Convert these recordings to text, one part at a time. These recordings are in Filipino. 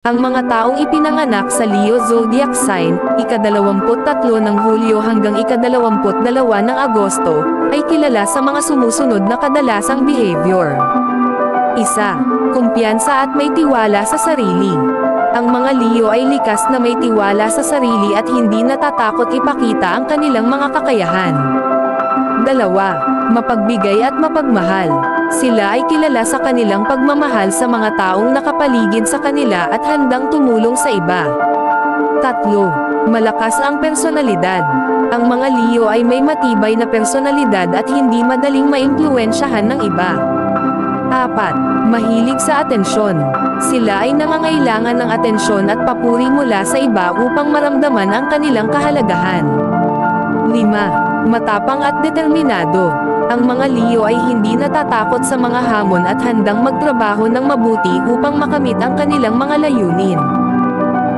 Ang mga taong ipinanganak sa Leo zodiac sign, ika-23 ng Hulyo hanggang ika-22 ng Agosto, ay kilala sa mga sumusunod na kadalasang behavior. 1. Kumpiyansa at may tiwala sa sarili. Ang mga Leo ay likas na may tiwala sa sarili at hindi natatakot ipakita ang kanilang mga kakayahan. 2. Mapagbigay at mapagmahal. Sila ay kilala sa kanilang pagmamahal sa mga taong nakapaligid sa kanila at handang tumulong sa iba. 3. Malakas ang personalidad. Ang mga Leo ay may matibay na personalidad at hindi madaling maimpluwensyahan ng iba. 4. Mahilig sa atensyon. Sila ay nangangailangan ng atensyon at papuri mula sa iba upang maramdaman ang kanilang kahalagahan. 5. Matapang at determinado. Ang mga Leo ay hindi natatakot sa mga hamon at handang magtrabaho ng mabuti upang makamit ang kanilang mga layunin.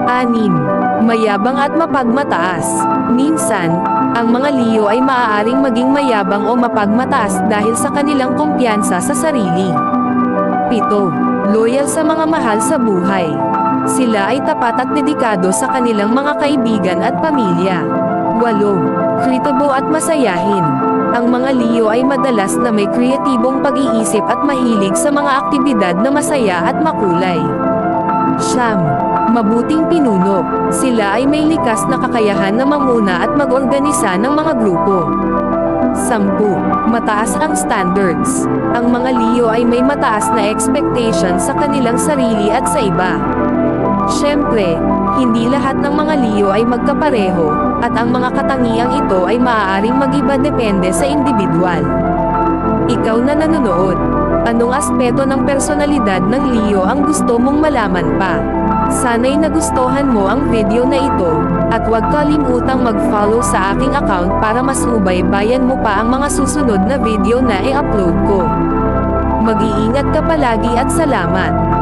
6. Mayabang at mapagmataas. Minsan, ang mga Leo ay maaaring maging mayabang o mapagmataas dahil sa kanilang kumpiyansa sa sarili. 7. Loyal sa mga mahal sa buhay. Sila ay tapat at dedikado sa kanilang mga kaibigan at pamilya. 8. Kritibo at masayahin. Ang mga Leo ay madalas na may kreatibong pag-iisip at mahilig sa mga aktibidad na masaya at makulay. 9. Mabuting pinuno. Sila ay may likas na kakayahan na mamuna at mag-organisa ng mga grupo. 10. Mataas ang standards. Ang mga Leo ay may mataas na expectations sa kanilang sarili at sa iba. Siyempre, hindi lahat ng mga Leo ay magkapareho, at ang mga katangiang ito ay maaaring mag-iba depende sa individual. Ikaw na nanonood, anong aspeto ng personalidad ng Leo ang gusto mong malaman pa? Sana'y nagustuhan mo ang video na ito, at huwag kalimutang mag-follow sa aking account para mas subaybayan mo pa ang mga susunod na video na i-upload ko. Mag-iingat ka palagi at salamat!